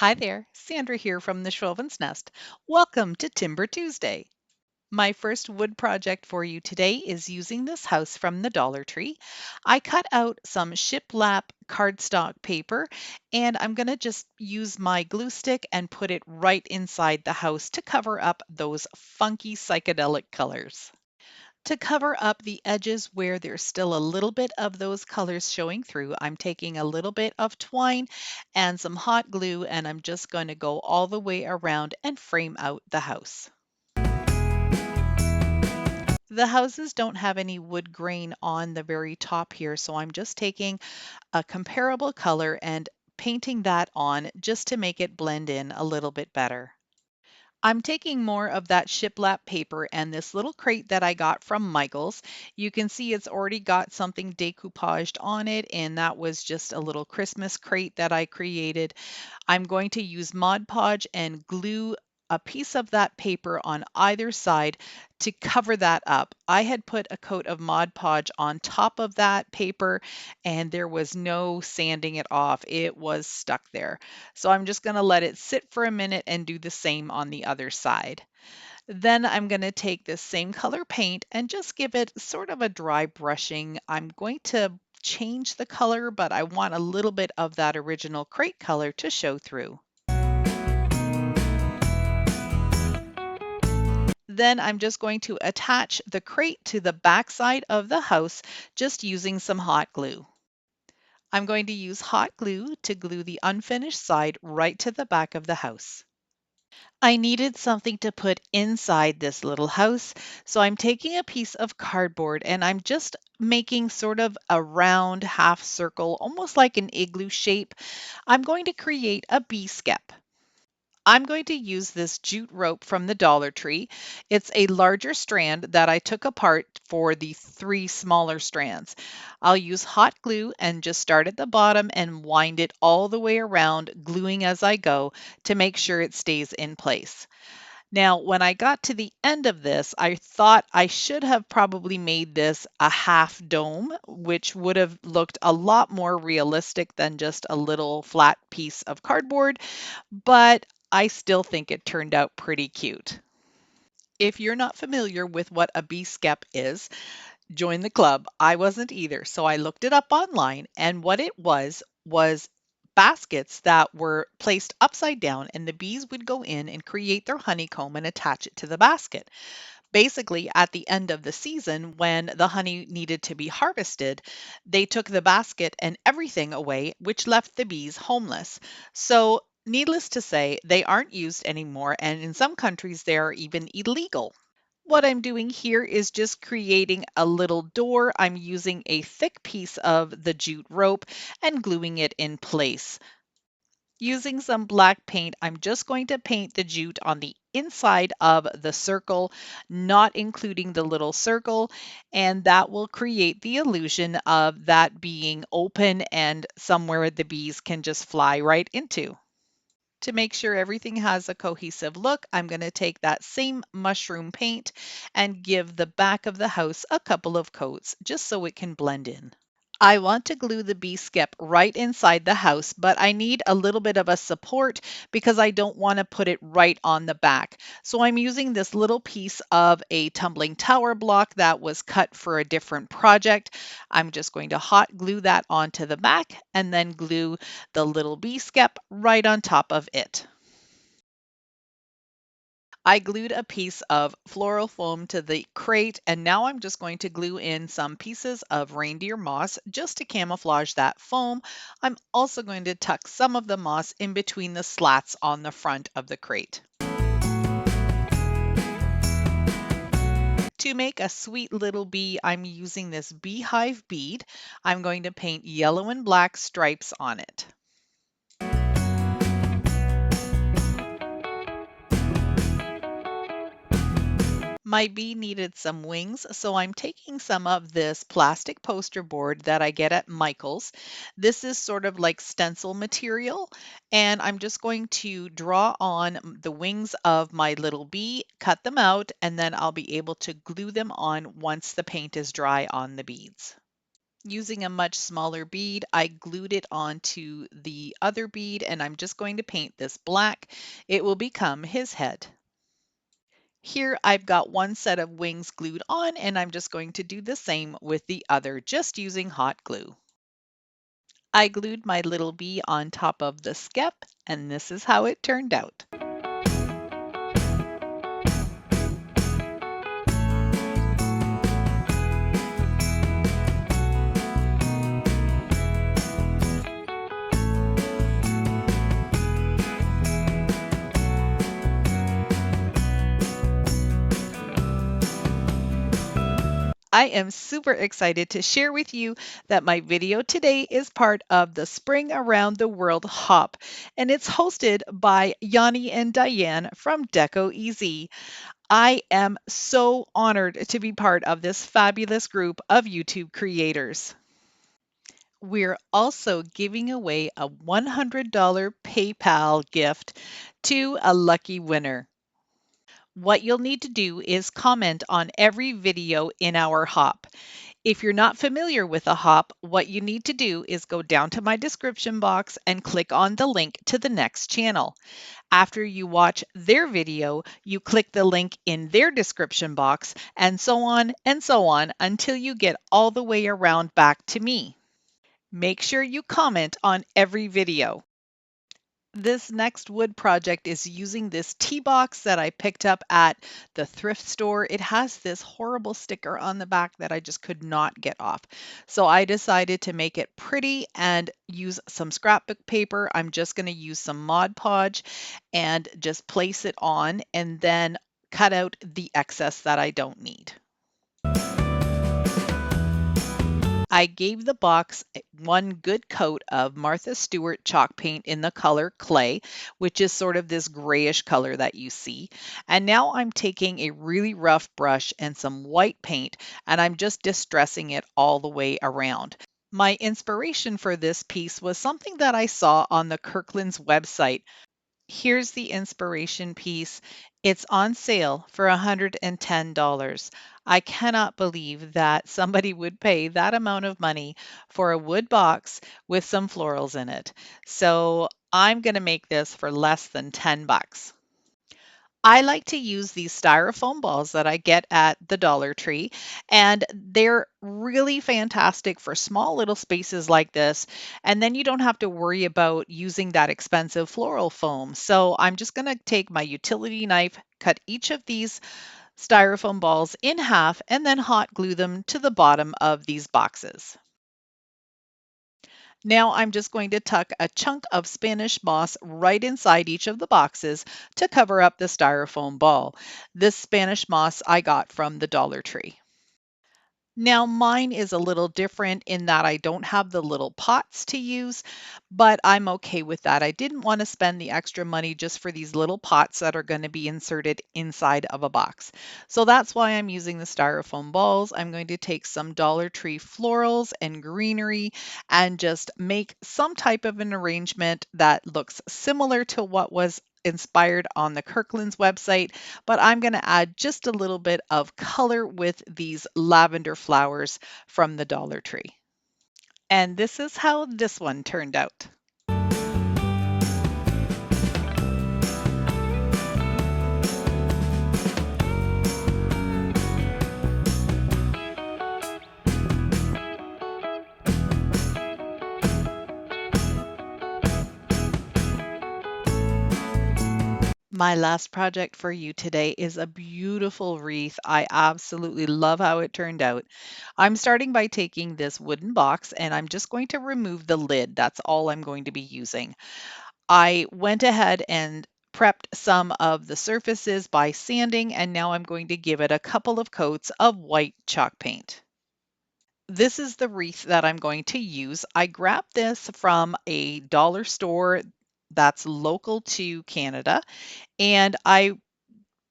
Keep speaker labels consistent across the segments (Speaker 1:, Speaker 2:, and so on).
Speaker 1: Hi there, Sandra here from the Schwowin's Nest. Welcome to Timber Tuesday. My first wood project for you today is using this house from the Dollar Tree. I cut out some shiplap cardstock paper and I'm going to just use my glue stick and put it right inside the house to cover up those funky psychedelic colors. To cover up the edges where there's still a little bit of those colors showing through, I'm taking a little bit of twine and some hot glue, and I'm just going to go all the way around and frame out the house. The houses don't have any wood grain on the very top here, so I'm just taking a comparable color and painting that on just to make it blend in a little bit better. I'm taking more of that shiplap paper and this little crate that I got from Michael's. You can see it's already got something decoupaged on it, and that was just a little Christmas crate that I created. I'm going to use Mod Podge and glue a piece of that paper on either side to cover that up. I had put a coat of Mod Podge on top of that paper and there was no sanding it off. It was stuck there. So I'm just going to let it sit for a minute and do the same on the other side. Then I'm going to take this same color paint and just give it sort of a dry brushing. I'm going to change the color, but I want a little bit of that original crate color to show through. Then I'm just going to attach the crate to the back side of the house just using some hot glue. I'm going to use hot glue to glue the unfinished side right to the back of the house. I needed something to put inside this little house, so I'm taking a piece of cardboard and I'm just making sort of a round half circle, almost like an igloo shape. I'm going to create a bee skep. I'm going to use this jute rope from the Dollar Tree. It's a larger strand that I took apart for the three smaller strands. I'll use hot glue and just start at the bottom and wind it all the way around, gluing as I go to make sure it stays in place. Now, when I got to the end of this, I thought I should have probably made this a half dome, which would have looked a lot more realistic than just a little flat piece of cardboard, but I still think it turned out pretty cute. If you're not familiar with what a bee skep is, join the club. I wasn't either, so I looked it up online, and what it was baskets that were placed upside down, and the bees would go in and create their honeycomb and attach it to the basket. Basically, at the end of the season, when the honey needed to be harvested, they took the basket and everything away, which left the bees homeless. So, needless to say, they aren't used anymore, and in some countries, they are even illegal. What I'm doing here is just creating a little door. I'm using a thick piece of the jute rope and gluing it in place. Using some black paint, I'm just going to paint the jute on the inside of the circle, not including the little circle, and that will create the illusion of that being open and somewhere the bees can just fly right into. To make sure everything has a cohesive look, I'm going to take that same mushroom paint and give the back of the house a couple of coats just so it can blend in. I want to glue the bee skep right inside the house, but I need a little bit of a support because I don't want to put it right on the back. So I'm using this little piece of a tumbling tower block that was cut for a different project. I'm just going to hot glue that onto the back and then glue the little bee skep right on top of it. I glued a piece of floral foam to the crate, and now I'm just going to glue in some pieces of reindeer moss just to camouflage that foam. I'm also going to tuck some of the moss in between the slats on the front of the crate. To make a sweet little bee, I'm using this beehive bead. I'm going to paint yellow and black stripes on it. My bee needed some wings, so I'm taking some of this plastic poster board that I get at Michael's. This is sort of like stencil material, and I'm just going to draw on the wings of my little bee, cut them out, and then I'll be able to glue them on once the paint is dry on the beads. Using a much smaller bead, I glued it onto the other bead and I'm just going to paint this black. It will become his head. Here I've got one set of wings glued on and I'm just going to do the same with the other, just using hot glue. I glued my little bee on top of the skep and this is how it turned out. I am super excited to share with you that my video today is part of the Spring Around the World Hop, and it's hosted by Yanni and Diane from DecoEZ. I am so honored to be part of this fabulous group of YouTube creators. We're also giving away a $100 PayPal gift to a lucky winner. What you'll need to do is comment on every video in our hop. If you're not familiar with a hop, what you need to do is go down to my description box and click on the link to the next channel. After you watch their video, you click the link in their description box, and so on until you get all the way around back to me. Make sure you comment on every video. This next wood project is using this tea box that I picked up at the thrift store. It has this horrible sticker on the back that I just could not get off. So I decided to make it pretty and use some scrapbook paper. I'm just going to use some Mod Podge and just place it on and then cut out the excess that I don't need. I gave the box one good coat of Martha Stewart chalk paint in the color clay, which is sort of this grayish color that you see. And now I'm taking a really rough brush and some white paint, and I'm just distressing it all the way around. My inspiration for this piece was something that I saw on the Kirkland's website. Here's the inspiration piece. It's on sale for $110. I cannot believe that somebody would pay that amount of money for a wood box with some florals in it. So I'm going to make this for less than 10 bucks. I like to use these styrofoam balls that I get at the Dollar Tree, and they're really fantastic for small little spaces like this. And then you don't have to worry about using that expensive floral foam. So I'm just going to take my utility knife, cut each of these styrofoam balls in half, and then hot glue them to the bottom of these boxes. Now I'm just going to tuck a chunk of Spanish moss right inside each of the boxes to cover up the styrofoam ball. This Spanish moss I got from the Dollar Tree. Now mine is a little different in that I don't have the little pots to use, but I'm okay with that. I didn't want to spend the extra money just for these little pots that are going to be inserted inside of a box. So that's why I'm using the styrofoam balls. I'm going to take some Dollar Tree florals and greenery and just make some type of an arrangement that looks similar to what was inspired on the Kirkland's website, but I'm going to add just a little bit of color with these lavender flowers from the Dollar Tree. And this is how this one turned out. My last project for you today is a beautiful wreath. I absolutely love how it turned out. I'm starting by taking this wooden box and I'm just going to remove the lid. That's all I'm going to be using. I went ahead and prepped some of the surfaces by sanding, and now I'm going to give it a couple of coats of white chalk paint. This is the wreath that I'm going to use. I grabbed this from a dollar store that's local to Canada, and I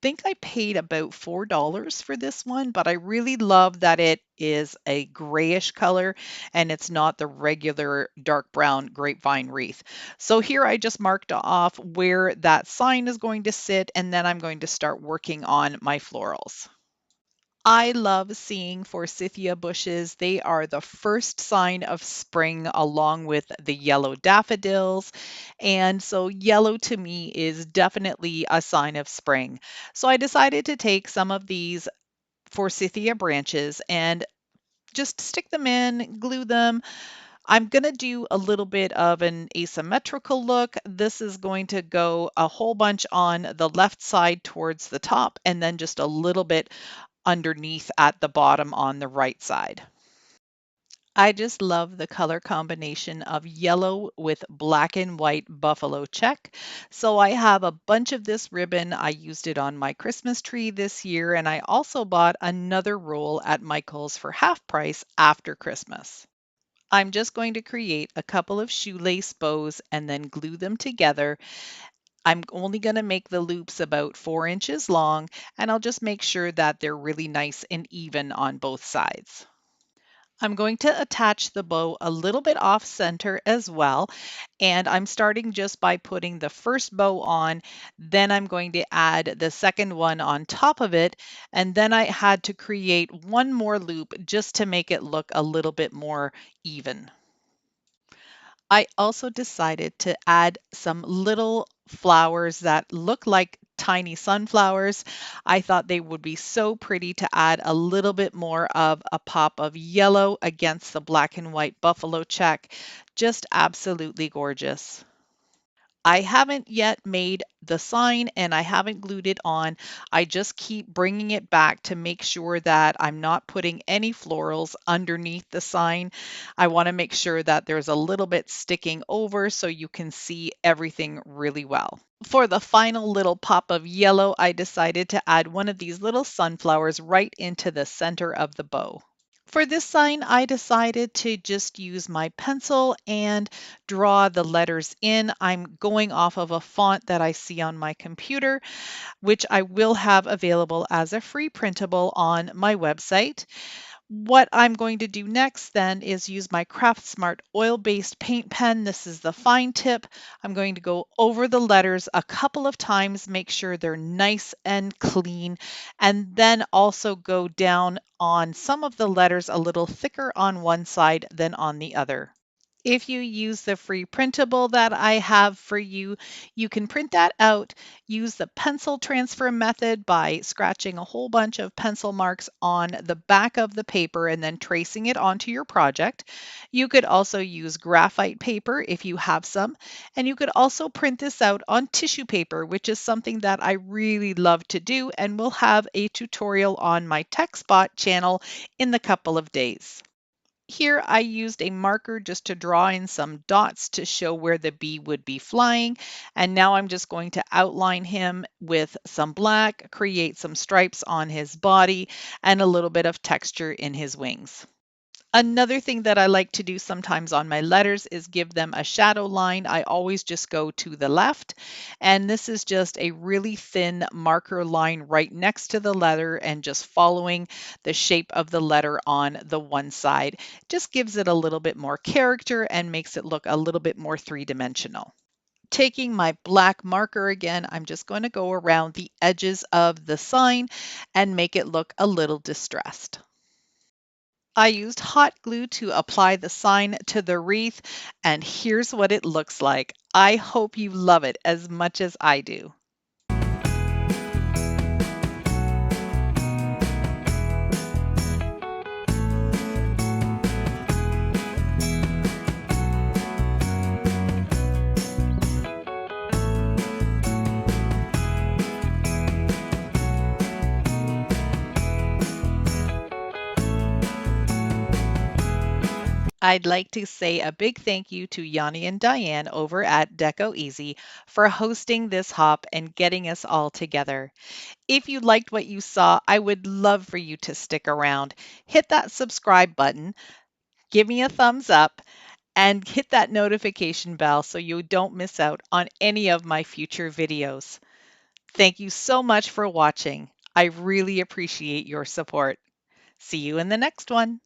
Speaker 1: think I paid about $4 for this one, but I really love that it is a grayish color and it's not the regular dark brown grapevine wreath. So here I just marked off where that sign is going to sit, and then I'm going to start working on my florals. I love seeing forsythia bushes. They are the first sign of spring along with the yellow daffodils. And so, yellow to me is definitely a sign of spring. So, I decided to take some of these forsythia branches and just stick them in, glue them. I'm going to do a little bit of an asymmetrical look. This is going to go a whole bunch on the left side towards the top and then just a little bit underneath at the bottom on the right side. I just love the color combination of yellow with black and white buffalo check. So I have a bunch of this ribbon. I used it on my Christmas tree this year, and I also bought another roll at Michael's for half price after Christmas. I'm just going to create a couple of shoelace bows and then glue them together. I'm only going to make the loops about 4 inches long, and I'll just make sure that they're really nice and even on both sides. I'm going to attach the bow a little bit off center as well, and I'm starting just by putting the first bow on, then I'm going to add the second one on top of it, and then I had to create one more loop just to make it look a little bit more even. I also decided to add some little flowers that look like tiny sunflowers. I thought they would be so pretty to add a little bit more of a pop of yellow against the black and white buffalo check. Just absolutely gorgeous. I haven't yet made the sign and I haven't glued it on. I just keep bringing it back to make sure that I'm not putting any florals underneath the sign. I want to make sure that there's a little bit sticking over so you can see everything really well. For the final little pop of yellow, I decided to add one of these little sunflowers right into the center of the bow. For this sign, I decided to just use my pencil and draw the letters in. I'm going off of a font that I see on my computer, which I will have available as a free printable on my website. What I'm going to do next then is use my Craft Smart oil-based paint pen. This is the fine tip. I'm going to go over the letters a couple of times, make sure they're nice and clean, and then also go down on some of the letters a little thicker on one side than on the other. If you use the free printable that I have for you, you can print that out, use the pencil transfer method by scratching a whole bunch of pencil marks on the back of the paper and then tracing it onto your project. You could also use graphite paper if you have some, and you could also print this out on tissue paper, which is something that I really love to do, and we'll have a tutorial on my TechSpot channel in the couple of days. Here I used a marker just to draw in some dots to show where the bee would be flying. And now I'm just going to outline him with some black, create some stripes on his body, and a little bit of texture in his wings. Another thing that I like to do sometimes on my letters is give them a shadow line. I always just go to the left, and this is just a really thin marker line right next to the letter and just following the shape of the letter on the one side. Just gives it a little bit more character and makes it look a little bit more three-dimensional. Taking my black marker again, I'm just going to go around the edges of the sign and make it look a little distressed. I used hot glue to apply the sign to the wreath, and here's what it looks like. I hope you love it as much as I do. I'd like to say a big thank you to Yanni and Diane over at Deco Easy for hosting this hop and getting us all together. If you liked what you saw, I would love for you to stick around. Hit that subscribe button, give me a thumbs up, and hit that notification bell so you don't miss out on any of my future videos. Thank you so much for watching. I really appreciate your support. See you in the next one.